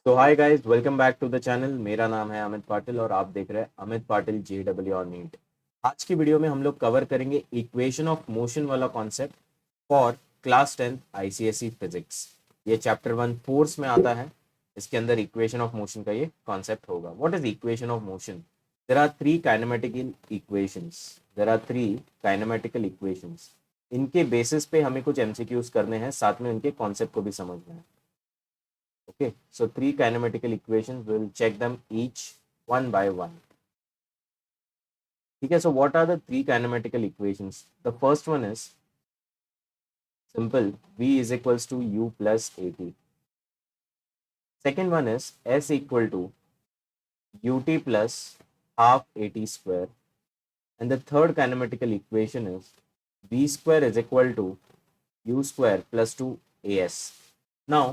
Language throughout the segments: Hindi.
तो hi guys, welcome back to the channel. मेरा नाम है अमित पाटिल और आप देख रहे हैं अमित पाटिल JEE और नीट। आज की वीडियो में हम लोग कवर करेंगे इक्वेशन ऑफ मोशन वाला concept for class 10 ICSE physics. ये चैप्टर 1 फोर्स में आता है। इसके अंदर इक्वेशन ऑफ मोशन का ये कॉन्सेप्ट होगा। What is equation of motion? There are three kinematical equations. इनके बेसिस पे हमें कुछ MCQs करने हैं, साथ में इनके कॉन्सेप्ट को भी समझना है। Okay, so three kinematical equations, we'll check them each one by one. Okay, so what are the three kinematical equations? The first one is simple, V is equals to U plus AT. Second one is S equal to UT plus half AT square. And the third kinematical equation is V square is equal to U square plus 2AS. Now,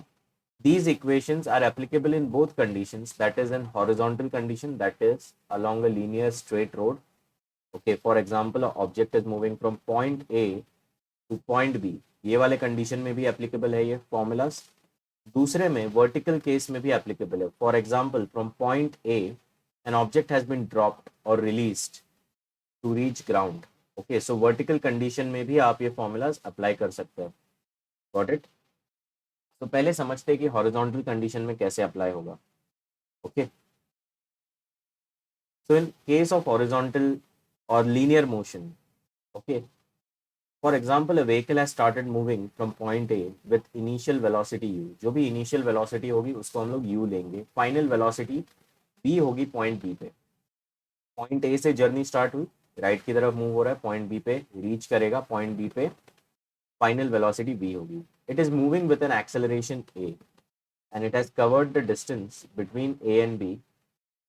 these equations are applicable in both conditions, that is in horizontal condition, that is along a linear straight road. Okay, for example, an object is moving from point A to point B. ये वाले कंडीशन में भी एप्लीकेबल है ये फॉर्मूलाज। दूसरे में वर्टिकल केस में भी एप्लीकेबल है। For example, from point A an object has been dropped or released to reach ground. Okay, so vertical condition में भी आप ये फॉर्मूलाज अप्लाई कर सकते हैं। Got it? तो पहले समझते हैं कि हॉरिजॉन्टल कंडीशन में कैसे अप्लाई होगा। Okay, so in case of horizontal or linear motion, okay, for example, a vehicle has started moving from point A with initial velocity u. जो भी initial velocity होगी उसको हम लोग u लेंगे। final velocity v होगी point B पे। point A से जर्नी स्टार्ट हुई, राइट की तरफ मूव हो रहा है, point B पे रीच करेगा, point B पे final velocity v होगी। it is moving with an acceleration a and it has covered the distance between A and B,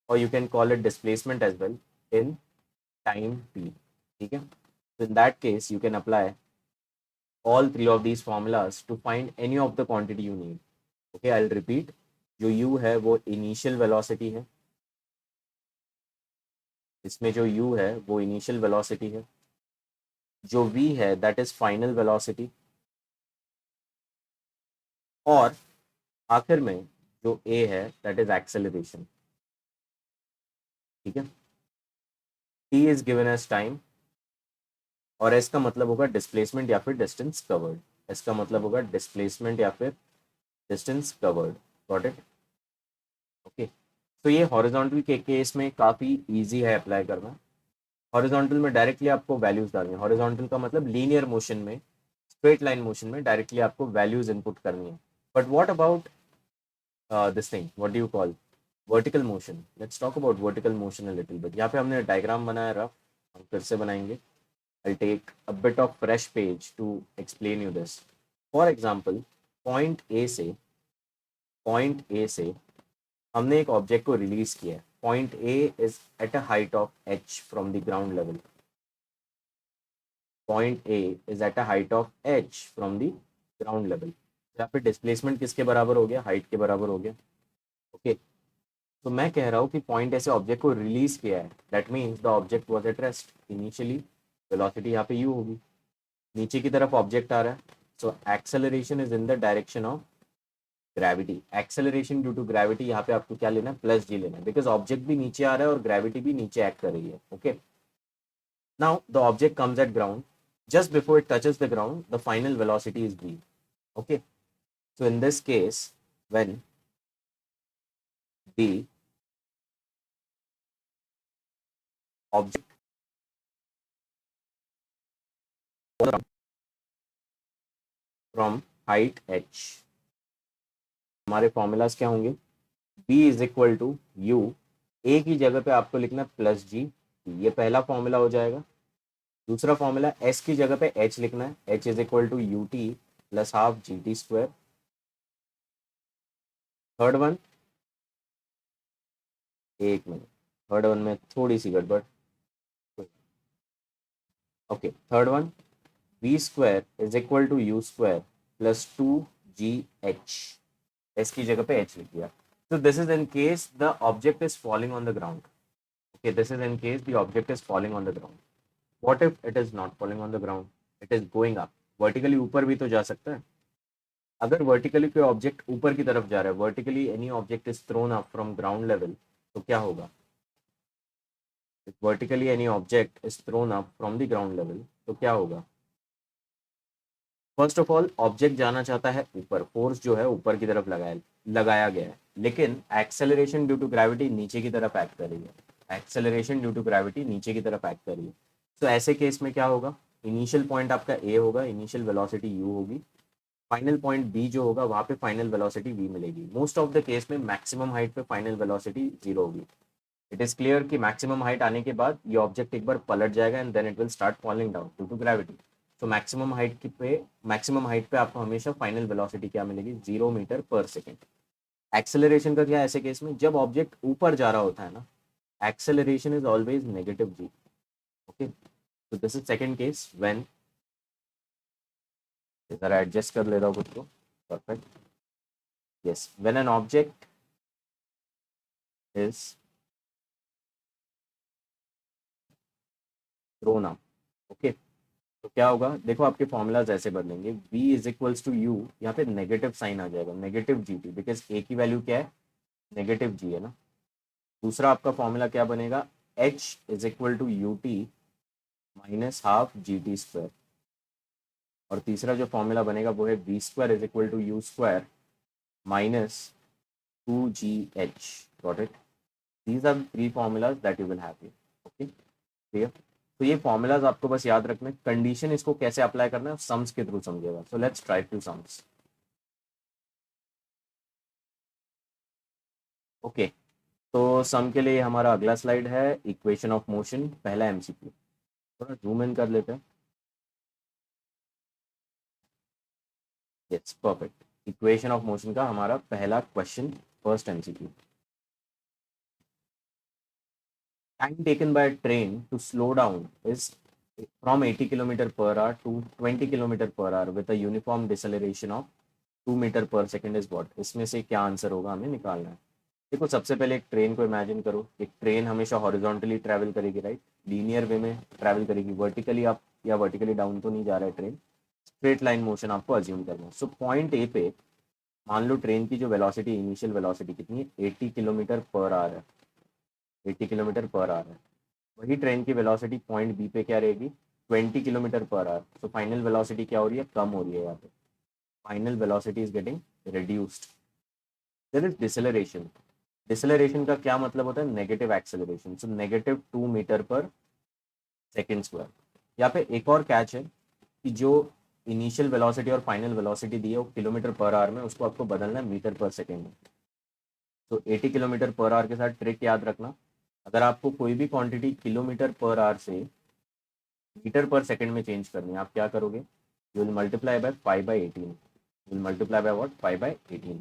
or you can call it displacement as well, in time t. ठीक है, so in that case you can apply all three of these formulas to find any of the quantity you need. Okay, I'll repeat. जो u है वो इनिशियल वेलोसिटी है, इसमें जो u है वो इनिशियल वेलोसिटी है, जो v है दैट इज फाइनल वेलोसिटी, और आखिर में जो a है दैट इज एक्सेलरेशन। ठीक है, t is given as time और s का मतलब होगा डिस्प्लेसमेंट या फिर डिस्टेंस कवर्ड। s का मतलब होगा डिस्प्लेसमेंट या फिर distance covered. Got it? Okay, तो ये हॉरिजॉन्टल के केस में काफ़ी इजी है अप्लाई करना। हॉरिजॉन्टल में डायरेक्टली आपको वैल्यूज डालनी है। हॉरिजॉन्टल का मतलब लीनियर मोशन में, स्ट्रेट लाइन मोशन में डायरेक्टली आपको वैल्यूज इनपुट करनी है। But what about this thing, what do you call vertical motion? Let's talk about vertical motion a little bit. यहाँ पे हमने डायग्राम बनाया रफ, हम फिर से बनाएंगे। I'll take a bit of fresh page to explain you this. For example, point A से हमने एक ऑब्जेक्ट को रिलीज किया है। Point A is at a height of h from the ground level. Point A is at a height of h from the ground level. यहाँ पे डिस्प्लेसमेंट किसके बराबर हो गया? हाइट के बराबर हो गया। ओके, तो मैं कह रहा हूँ कि पॉइंट ऐसे ऑब्जेक्ट को रिलीज किया है, that means the object was at rest initially. Velocity यहाँ पे u होगी, नीचे की तरफ ऑब्जेक्ट आ रहा है, so acceleration is in the direction of gravity. Acceleration due to gravity, यहाँ पे आपको क्या लेना है? प्लस जी लेना है, बिकॉज ऑब्जेक्ट भी नीचे आ रहा है और ग्रेविटी भी नीचे एक्ट कर रही है। Okay, now the object comes at ground, just before it touches the ground the final velocity is v. Okay, so in this case, when the object from height h, हमारे फॉर्मूलाज क्या होंगे? v is equal to u, a की जगह पे आपको लिखना प्लस जी, ये पहला फॉर्मूला हो जाएगा। दूसरा फॉर्मूला s की जगह पे h लिखना है, h is equal to u t plus half g t square. Third one, एक मिनट, थर्ड वन में थोड़ी सी गड़बड़। Okay, third one, v square is equal to u square plus two g h, s की जगह पे h लिख दिया। So this is in case the object is falling on the ground. Okay, this is in case the object is falling on the ground. What if it is not falling on the ground? It is going up. Vertically ऊपर भी तो जा सकता है। अगर वर्टिकली कोई ऑब्जेक्ट ऊपर की तरफ जा रहा है, vertically any object is thrown up from ground level, तो क्या होगा? Vertically any object is thrown up from the ground level, तो क्या होगा? फर्स्ट ऑफ ऑल ऑब्जेक्ट जाना चाहता है ऊपर, फोर्स जो है ऊपर की तरफ लगाया गया है, लेकिन एक्सेलरेशन ड्यू टू ग्रेविटी नीचे की तरफ एक्ट कर रही है। एक्सेलरेशन ड्यू टू ग्रेविटी नीचे की तरफ एक्ट कर रही है। तो ऐसे केस में क्या होगा? इनिशियल पॉइंट आपका ए होगा, इनिशियल वेलोसिटी यू होगी, फाइनल पॉइंट बी जो होगा वहां पे फाइनल वेलोसिटी वी मिलेगी। मोस्ट ऑफ द केस में मैक्सिमम हाइट पे फाइनल वेलोसिटी जीरो होगी। इट इज क्लियर कि मैक्सिमम हाइट आने के बाद ये ऑब्जेक्ट एक बार पलट जाएगा and then it will start falling down due to gravity. तो मैक्सिमम हाइट पे आपको हमेशा फाइनल वेलोसिटी क्या मिलेगी? 0 मीटर पर सेकेंड। एक्सेलरेशन का क्या है ऐसे केस में? जब ऑब्जेक्ट ऊपर जा रहा होता है ना, acceleration is always negative g. Okay, तो this is second case when, जरा एडजस्ट कर ले रहा हूँ खुद को। Perfect. Yes, when an object is thrown up. Okay, तो क्या होगा? देखो आपके फॉर्मूलाज ऐसे बदलेंगे, v is equals to u, यहाँ पे नेगेटिव साइन आ जाएगा, negative g t, because a की वैल्यू क्या है? नेगेटिव जी है ना। दूसरा आपका फॉर्मूला क्या बनेगा? h is equal to u t minus half g t square. और तीसरा जो फॉर्मूला बनेगा वो है v square is equal to u square minus 2gh। Got it? These are three formulas that you will have. Okay, clear? तो ये फॉर्मूलाज आपको बस याद रखना है। कंडीशन इसको कैसे अप्लाई करना है सम्स के थ्रू समझेगा। So let's try two sums. Okay, तो सम के लिए हमारा अगला स्लाइड है इक्वेशन ऑफ मोशन, पहला एमसीक्यू। थोड़ा जूम इन कर लेते हैं। Yes, perfect. Equation of motion का हमारा पहला question, first MCQ. Time taken by train to slow down is from 80 kilometre per hour to 20 kilometre per hour with a uniform deceleration of 2 metre per second is what? इसमें से क्या आंसर होगा हमें निकालना है। देखो सबसे पहले एक ट्रेन को इमेजिन करो। एक ट्रेन हमेशा हॉरिजॉन्टली ट्रैवल करेगी, राइट? लीनियर वे में ट्रैवल करेगी। वर्टिकली आप या वर्टिकली डाउन तो नहीं जा रहा है ट्रेन, स्ट्रेट लाइन मोशन आपको अज्यूम करना है। सो पॉइंट ए पे मान लो ट्रेन की जो वेलोसिटी, इनिशियल वेलोसिटी कितनी है? 80 किलोमीटर पर आवर है। 80 किलोमीटर पर आवर है। वही ट्रेन की वेलोसिटी पॉइंट बी पे क्या रहेगी? 20 किलोमीटर पर आवर। तो फाइनल वेलोसिटी क्या हो रही है? कम हो रही है यहाँ पे। Final velocity is getting reduced. There is deceleration. Deceleration का क्या मतलब होता है? Negative acceleration. So -2 metre per second square. यहाँ पे एक और कैच है कि जो इनिशियल वेलोसिटी और फाइनल वेलोसिटी दी है वो किलोमीटर पर आवर में, उसको आपको बदलना है मीटर पर सेकेंड में। तो 80 किलोमीटर पर आवर के साथ ट्रिक याद रखना, अगर आपको कोई भी क्वांटिटी किलोमीटर पर आवर से मीटर पर सेकेंड में चेंज करनी है, आप क्या करोगे? You will multiply bye 5/18। You will multiply by what? 5/18।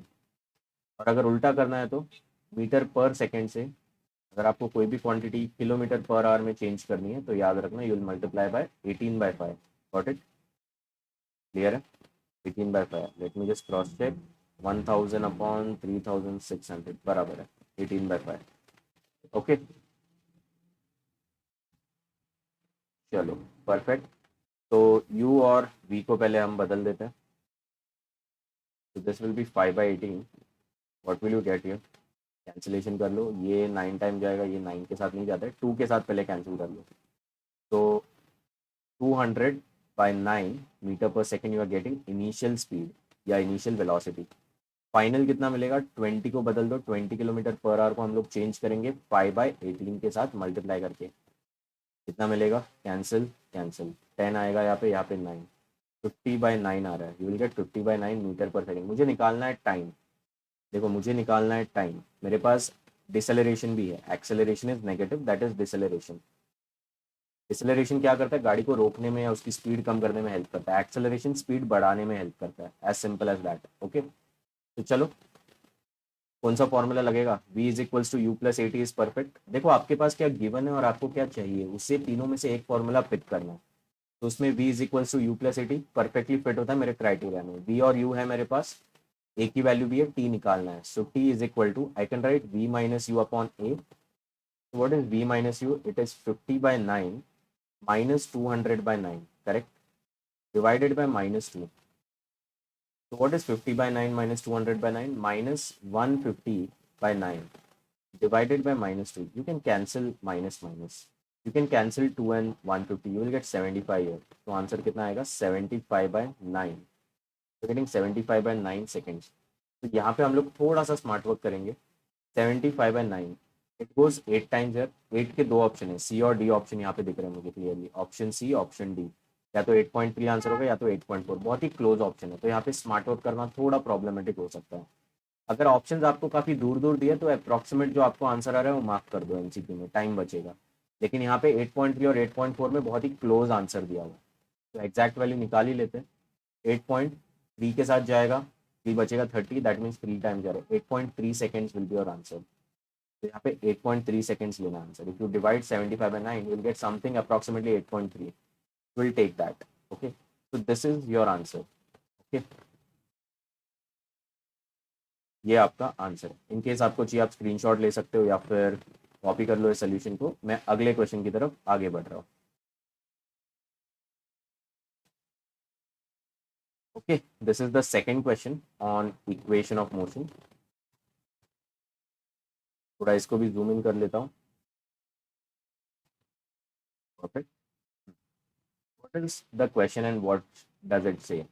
और अगर उल्टा करना है तो मीटर पर सेकेंड से अगर आपको कोई भी क्वांटिटी किलोमीटर पर आवर में चेंज करनी है तो याद रखना you will multiply by 18/5। Got it? Clear है? 18/5। Let me just cross check. 1000 upon 3600 बराबर है 18/5। ओके, चलो परफेक्ट। तो u और v को पहले हम बदल देते हैं। तो this will be 5/18। What will you get here? Cancellation कर लो, ये 9 टाइम जाएगा, ये 9 के साथ नहीं जाता है, 2 के साथ पहले कैंसिल कर लो। तो 200/9 metre per second you are getting initial speed या इनिशियल वेलोसिटी। फाइनल कितना मिलेगा? 20 को बदल दो, 20 किलोमीटर पर आवर को हम लोग चेंज करेंगे 5/18 के साथ मल्टीप्लाई करके। कितना मिलेगा? कैंसिल कैंसिल, 10 आएगा यहाँ पे 9। 50/9 आ रहा है। You will get 50/9 metre per second. मुझे निकालना है टाइम। देखो मुझे निकालना है टाइम। मेरे पास डिसेलरेशन भी है, acceleration is negative, that is deceleration. Deceleration क्या करता है? गाड़ी को रोकने में या उसकी स्पीड कम करने में हेल्प करता है। एक्सेलरेशन स्पीड बढ़ाने में हेल्प करता है। As simple as that. Okay, तो चलो कौन सा फॉर्मूला लगेगा? v is equals to u plus a t is perfect. देखो आपके पास क्या गिवन है और आपको क्या चाहिए, उससे तीनों में से एक फॉर्मूला पिक करना है। तो उसमें v is equals to u plus a t perfectly fit होता है मेरे क्राइटेरिया में। v और u है मेरे पास, a की वैल्यू भी है, t निकालना है। So t is equal to, I can write v minus u upon a। What is v minus u? It is 50/9 minus 200/9, correct, divided by -2। So what is 50 by 9 minus 200 by 9? Minus 150 by 9 divided by minus 2. You can cancel minus minus. You can cancel 2 and 150. You will get 75 here. So answer कितना आएगा? 75 by 9. So getting 75 by 9 seconds. तो यहाँ पे हम लोग थोड़ा सा स्मार्ट वर्क करेंगे. 75 by 9. It goes 8 times here. 8 के दो ऑप्शन है, सी और डी ऑप्शन यहाँ पे दिख रहे हैं मुझे clearly. Option C, option D. या तो 8.3 आंसर होगा या तो 8.4. बहुत ही क्लोज ऑप्शन है, तो यहाँ पे स्मार्ट वर्क करना थोड़ा प्रॉब्लमेटिक हो सकता है. अगर ऑप्शंस आपको काफ़ी दूर दूर दिए तो अप्रॉक्सीमेट जो आपको आंसर आ रहा है वो मार्क कर दो एमसीक्यू में, टाइम बचेगा. लेकिन यहाँ पे 8.3 और 8.4 में बहुत ही क्लोज आंसर दिया हुआ है, तो एग्जैक्ट वैल्यू निकाल ही लेते हैं. 8.3 के साथ जाएगा, 3 बचेगा 30, दैट मीन्स 3 टाइम जा रहा है. 8.3 seconds will be your answer. तो यहाँ पे 8.3 सेकेंड्स लेना answer. If you divide 75 by 9 you will get something approximately 8.3. We'll take that. Okay, so this is your answer. Okay, ये आपका आंसर है. इन केस आपको चाहिए आप स्क्रीनशॉट ले सकते हो या फिर कॉपी कर लो इस सोल्यूशन को. मैं अगले क्वेश्चन की तरफ आगे बढ़ रहा हूँ. Okay, this is the second question on equation of motion. थोड़ा इसको भी जूम इन कर लेता हूँ. Perfect. What is the question and what does it से?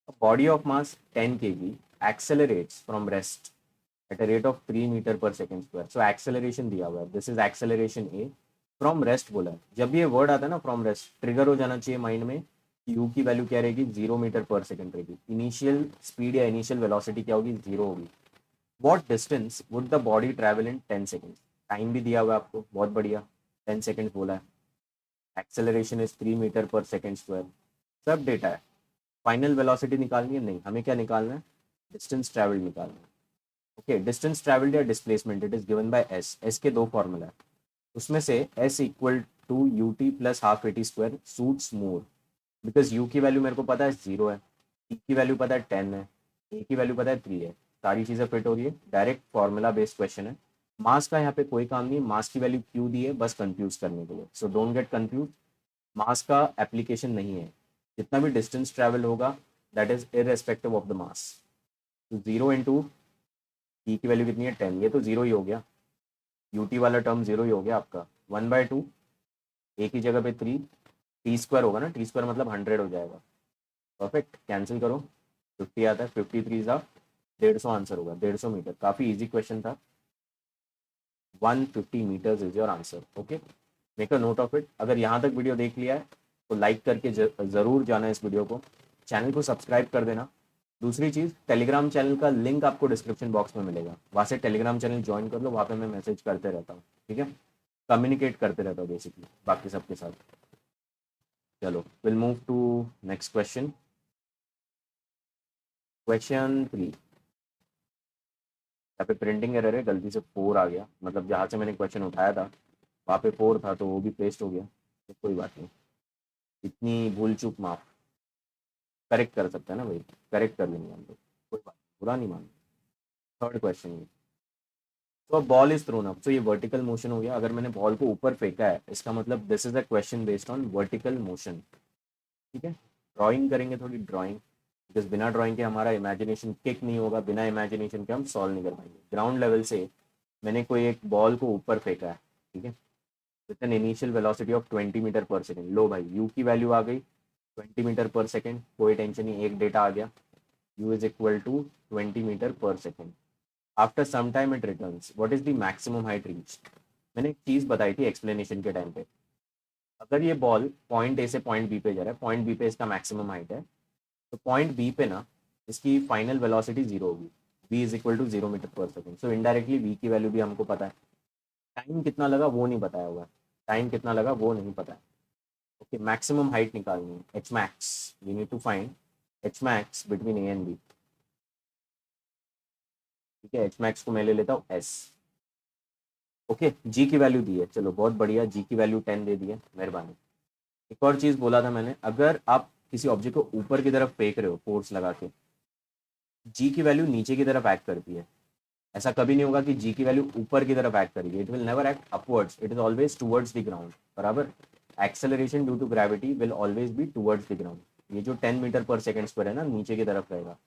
A body of mass 10 kg accelerates from rest at a rate of 3 meter per second square. So acceleration दिया हुआ है. This is acceleration A. From rest बोला है. जब भी ये वर्ड आता है ना from rest, ट्रिगर हो जाना चाहिए माइंड में. U की वैल्यू क्या रहेगी? 0 मीटर पर सेकेंड रहेगी. इनिशियल स्पीड या इनिशियल वेलोसिटी क्या होगी? 0 होगी. What distance would the body travel in 10 seconds? Time भी दिया हुआ है आपको, बहुत बढ़िया. 10 सेकेंड बोला है. Acceleration is 3 metre per second square. सब डेटा है. फाइनल वेलोसिटी निकालनी है? नहीं, हमें क्या निकालना है? डिस्टेंस ट्रैवल्ड निकालना है. ओके, डिस्टेंस ट्रैवल्ड या displacement it is given by s. S के दो फॉर्मूला है, उसमें से s equal to u t plus half a t square suits more, because u की वैल्यू मेरे को पता है 0 है, टी की वैल्यू पता है 10 है, ए की वैल्यू पता है 3 है. सारी चीज़ें फिट हो रही है. डायरेक्ट फॉर्मूला बेस्ड क्वेश्चन है. मास का यहाँ पे कोई काम नहीं. मास की वैल्यू क्यों दी है? बस कंफ्यूज करने के लिए. So don't get confuse. Mass का एप्लीकेशन नहीं है. जितना भी डिस्टेंस ट्रैवल होगा that is irrespective of the mass. तो 0 इंटू टी की वैल्यू कितनी है? 10. ये तो 0 ही हो गया. यूटी वाला टर्म 0 ही हो गया आपका. 1/2 ए की जगह पे 3 टी स्क्वायर होगा ना. टी स्क्वायर मतलब 100 हो जाएगा. परफेक्ट. कैंसिल करो, 50 आता है. 53 जा 150 आंसर होगा. 150 मीटर. काफ़ी इजी क्वेश्चन था. 150 metres is your answer. Okay, make a note of it. अगर यहाँ तक वीडियो देख लिया है तो लाइक करके ज़रूर जाना इस वीडियो को. चैनल को सब्सक्राइब कर देना. दूसरी चीज़, टेलीग्राम चैनल का लिंक आपको डिस्क्रिप्शन बॉक्स में मिलेगा. वहाँ से टेलीग्राम चैनल ज्वाइन कर लो. वहाँ पे मैं मैसेज करते रहता हूँ. ठीक है, कम्युनिकेट करते रहता हूँ बेसिकली बाकी सबके साथ. चलो, will move to next question. Question 3. यहाँ पे प्रिंटिंग एरर है, गलती से 4 आ गया. मतलब जहाँ से मैंने क्वेश्चन उठाया था वहाँ पे 4 था, तो वो भी पेस्ट हो गया. तो कोई बात नहीं, इतनी भूल चूक माफ. करेक्ट कर सकते हैं ना भाई, करेक्ट कर लेंगे हम लोग. कोई बात बुरा नहीं मानते. थर्ड क्वेश्चन ये. तो बॉल इज थ्रोन अप. तो ये वर्टिकल मोशन हो गया. अगर मैंने बॉल को ऊपर फेंका है इसका मतलब this is a question based on vertical motion. ठीक है, ड्राइंग करेंगे थोड़ी ड्राइंग, बिकॉज बिना ड्राइंग के हमारा इमेजिनेशन किक नहीं होगा. बिना इमेजिनेशन के हम सॉल्व नहीं कर पाएंगे. ग्राउंड लेवल से मैंने कोई एक बॉल को ऊपर फेंका है. ठीक है, with an initial velocity of 20 metre per second. लो भाई, यू की वैल्यू आ गई 20 मीटर पर सेकेंड. कोई टेंशन नहीं, एक डेटा आ गया. u is equal to 20 metre per second. After some time it returns. What is the maximum height reached? मैंने एक चीज़ बताई थी एक्सप्लेनेशन के टाइम पे. अगर ये बॉल पॉइंट ए से पॉइंट बी पे जा रहा है, पॉइंट बी पे इसका मैक्सिमम हाइट है, तो पॉइंट बी पे ना इसकी फाइनल वेलोसिटी 0 होगी. v is equal to 0 metre per second. So indirectly v की वैल्यू भी हमको पता है. टाइम कितना लगा वो नहीं बताया हुआ. टाइम कितना लगा वो नहीं पता है. ओके, मैक्सिमम हाइट निकालनी है. H max, we need to find h max between A and B. ठीक है, एच मैक्स को मैं ले लेता हूँ एस. ओके, जी की वैल्यू दी है. चलो बहुत बढ़िया, जी की वैल्यू 10 दे दी है, मेहरबानी. एक और चीज़ बोला था मैंने, अगर आप किसी ऑब्जेक्ट को ऊपर की तरफ फेंक रहे हो फोर्स लगा के, जी की वैल्यू नीचे की तरफ एक्ट करती है. ऐसा कभी नहीं होगा कि जी की वैल्यू ऊपर की तरफ एक्ट करेगी. It will never act upwards, it is always towards the ground. बराबर. Acceleration due to gravity will always be towards the ground. ये जो 10 मीटर पर सेकेंड स्क्वायर है ना नीचे की तरफ रहेगा,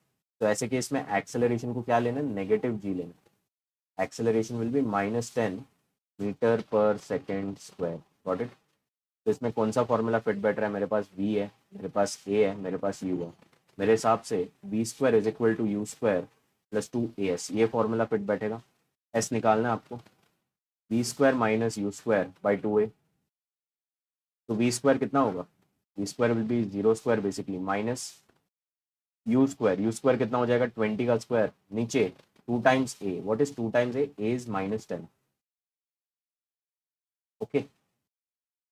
तो ऐसे केस में एक्सेलरेशन को क्या लेना है, नेगेटिव जी लेना। Acceleration will be -10 metre per second square. Got it. तो इसमें कौन सा फॉर्मूला फिट बैठ रहा है, मेरे पास v है, मेरे पास a है, मेरे पास u है। मेरे हिसाब से v square is equal to u square plus 2as, ये फॉर्मूला फिट बैठेगा। s निकालना है आपको, v square minus u square by 2a। तो v स्क्वायर कितना होगा, v square will be 0 square basically minus u square कितना हो जाएगा, 20 का स्क्वायर नीचे 2 times a। What is 2 times a is -10। Okay,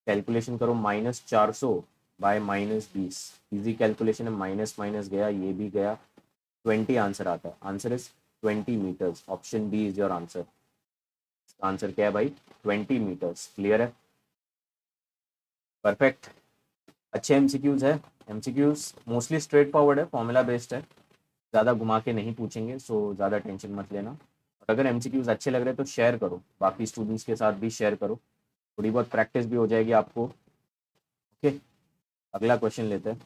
calculation करो, -400 बाय -20, इजी कैलकुलेशन है, माइनस माइनस गया, ये भी गया, 20 आंसर आता है। Answer is 20 metres. Option B is your answer. Answer क्या है भाई, 20 मीटर्स। क्लियर है, परफेक्ट। अच्छे एमसीक्यूज है, एमसीक्यूज मोस्टली स्ट्रेट फॉरवर्ड है, फॉर्मूला बेस्ड है, ज़्यादा घुमा के नहीं पूछेंगे, सो ज़्यादा टेंशन मत लेना। और अगर एमसीक्यूज अच्छे लग रहे हैं तो शेयर करो, बाकी स्टूडेंट्स के साथ भी शेयर करो, थोड़ी बहुत प्रैक्टिस भी हो जाएगी आपको। ओके, अगला क्वेश्चन लेते हैं।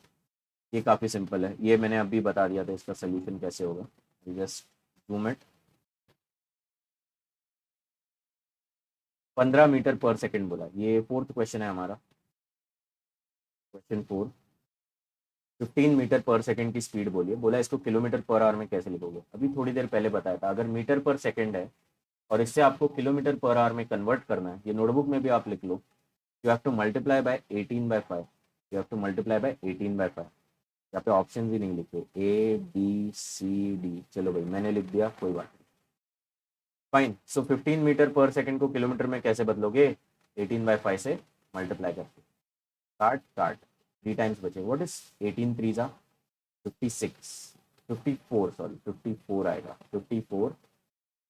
ये काफ़ी सिंपल है, ये मैंने अभी बता दिया था इसका सोल्यूशन कैसे होगा। Just 2 minute. 15 metre per second बोला, ये फोर्थ क्वेश्चन है हमारा। क्वेश्चन 4, 15 मीटर पर सेकंड की स्पीड बोलिए, बोला इसको किलोमीटर पर आवर में कैसे लिखोगे। अभी थोड़ी देर पहले बताया था, अगर मीटर पर सेकंड है और इससे आपको किलोमीटर पर आवर में कन्वर्ट करना है, ये नोटबुक में भी आप लिख लो, you have to multiply by 18/5। You have to multiply by 18/5। यहाँ पे ऑप्शन भी नहीं लिखे, ABCD। चलो भाई मैंने लिख दिया, कोई बात नहीं, फाइन। सो 15 मीटर पर सेकंड को किलोमीटर में कैसे बदलोगे, 18/5 से मल्टीप्लाई करके। काट काट, 3 टाइम्स बचे। व्हाट इज 18 3 जा 56, 54 सॉरी 54 आएगा, 54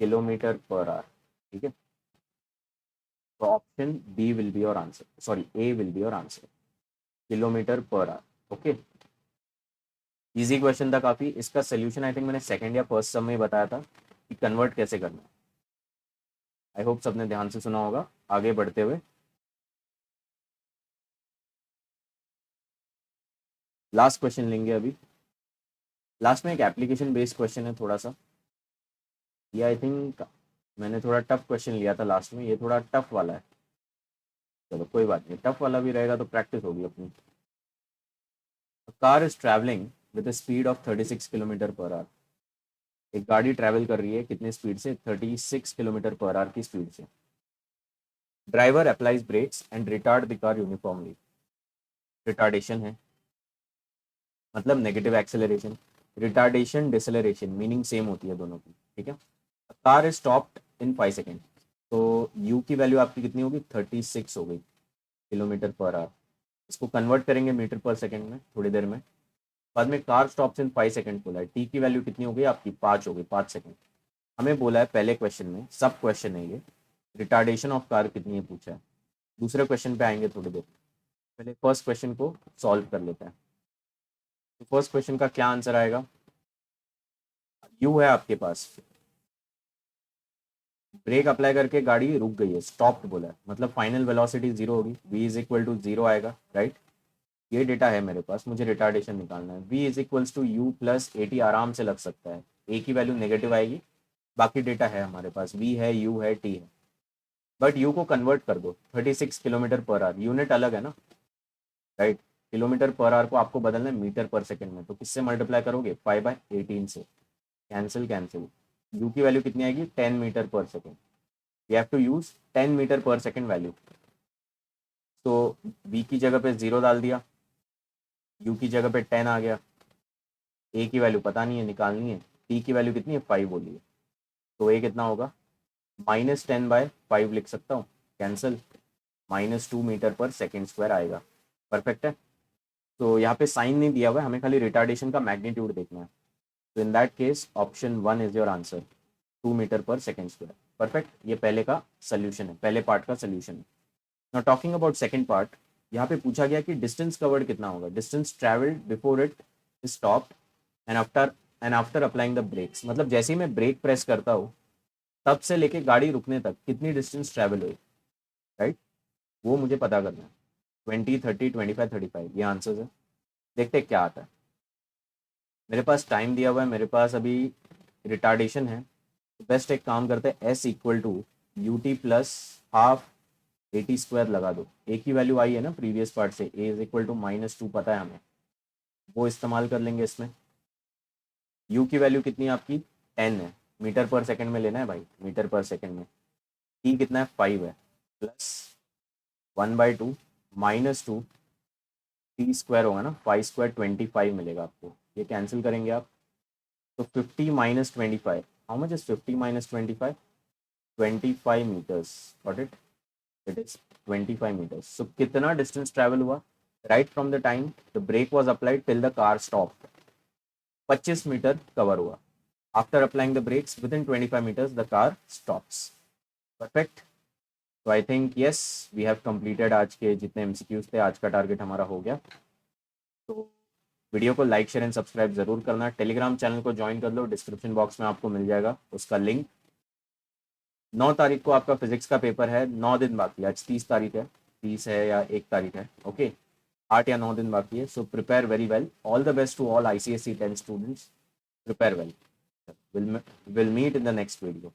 किलोमीटर पर आवर। ठीक है, तो option B will be your answer, sorry A will be your answer, kilometre per hour. Okay, easy question था काफी। इसका सोल्यूशन आई थिंक मैंने सेकंड या फर्स्ट सम में बताया था कि कन्वर्ट कैसे करना है। आई होप सबने ध्यान से सुना होगा। आगे बढ़ते हुए लास्ट क्वेश्चन लेंगे अभी। लास्ट में एक एप्लीकेशन बेस्ड क्वेश्चन है थोड़ा सा, ये आई थिंक मैंने थोड़ा टफ क्वेश्चन लिया था लास्ट में, ये थोड़ा टफ वाला है। चलो कोई बात नहीं, टफ वाला भी रहेगा तो प्रैक्टिस होगी अपनी। Car is travelling with a speed of 36 kilometre per our. एक गाड़ी ट्रैवल कर रही है कितने स्पीड से, 36 किलोमीटर पर आवर की स्पीड से। Driver applies brakes and retard the car uniformly. Retardation है मतलब negative acceleration, retardation deceleration meaning same होती है दोनों की। ठीक है, car is stopped in 5 second, तो यू की वैल्यू आपकी कितनी होगी, 36 हो गई किलोमीटर पर आवर। इसको कन्वर्ट करेंगे मीटर पर सेकेंड में थोड़ी देर में। बाद में कार स्टॉप्स इन 5 सेकेंड बोला है, टी की वैल्यू कितनी हो गई आपकी, 5 हो गई, 5 सेकेंड। हमें बोला है पहले क्वेश्चन में, सब क्वेश्चन है ये, रिटार्डेशन ऑफ कार कितनी है पूछा है। दूसरे क्वेश्चन पे आएंगे थोड़ी देर, पहले फर्स्ट क्वेश्चन को सॉल्व कर लेते हैं। तो फर्स्ट क्वेश्चन का क्या आंसर आएगा, यू है आपके पास, ब्रेक अप्लाई करके गाड़ी रुक गई है, स्टॉप्ड बोला है, मतलब फाइनल वेलोसिटी 0 होगी, v इज इक्वल टू 0 आएगा, राइट। ये डेटा है मेरे पास, मुझे रिटार्डेशन निकालना है। v is equals to u plus a t, आराम से लग सकता है, a की वैल्यू नेगेटिव आएगी। बाकी डेटा है हमारे पास, v है, u है, t है, बट u को कन्वर्ट कर दो, 36 किलोमीटर पर आवर, यूनिट अलग है ना, राइट। किलोमीटर पर आवर को आपको बदलना है मीटर पर सेकंड में, तो किससे मल्टीप्लाई करोगे, 5/18 से। कैंसिल कैंसिल, u की वैल्यू कितनी आएगी, 10 metre per second. We have to use 10 metre per second value. तो v की जगह पे 0 डाल दिया, u की जगह पे 10 आ गया, a की वैल्यू पता नहीं है, निकालनी है, t की वैल्यू कितनी है, 5 बोली है, तो a कितना होगा, -10/5 लिख सकता हूँ, cancel, -2 metre per second square आएगा। परफेक्ट है। तो यहाँ पे साइन नहीं दिया हुआ है, हमें खाली रिटार्डेशन का मैग्नीट्यूड देखना है। तो in that case option 1 is your answer, 2 metre per second square. Perfect, ये पहले का सोल्यूशन है, पहले पार्ट का सोल्यूशन है। Now talking about second part, यहाँ पे पूछा गया कि डिस्टेंस कवर्ड कितना होगा, distance travelled before it stopped and after applying the brakes, मतलब जैसे ही मैं ब्रेक प्रेस करता हूँ तब से लेके गाड़ी रुकने तक कितनी डिस्टेंस ट्रैवल हुई, राइट, वो मुझे पता करना है। 20, 30, 25, 35 ये आंसर्स है। देखते क्या आता है। मेरे पास टाइम दिया हुआ है, मेरे पास अभी रिटार्डेशन है, तो बेस्ट एक काम करते हैं, s equal to u t plus half a t square लगा दो। ए की वैल्यू आई है ना प्रीवियस पार्ट से, ए इज इक्वल टू -2 पता है हमें, वो इस्तेमाल कर लेंगे इसमें। यू की वैल्यू कितनी है आपकी, 10 है, मीटर पर सेकंड में लेना है भाई, मीटर पर सेकंड में। टी कितना है, 5 है, प्लस 1/2 -2 टी स्क्वायर होगा ना, 5 स्क्वायर 25 मिलेगा आपको, ये कैंसिल करेंगे आप। तो 50 minus 25, how much is 50 minus 25, 25 meters, got it, it is 25 meters. So कितना डिस्टेंस ट्रैवल हुआ, right from the time the brake was applied till the car stop, 25 meter cover हुआ। After applying the brakes within 25 meters the car stops. Perfect. तो I think yes we have completed आज के जितने एमसीक्यूज थे, आज का टारगेट हमारा हो गया। तो वीडियो को लाइक शेयर एंड सब्सक्राइब जरूर करना। टेलीग्राम चैनल को ज्वाइन कर लो, डिस्क्रिप्शन बॉक्स में आपको मिल जाएगा उसका लिंक। 9 तारीख को आपका फिजिक्स का पेपर है, 9 दिन बाकी, आज 30 तारीख है, 30 है या 1 तारीख है, ओके, 8 या 9 दिन बाकी है। So prepare very well, all the best to all ICSE 10 students, prepare well, will meet in the next video.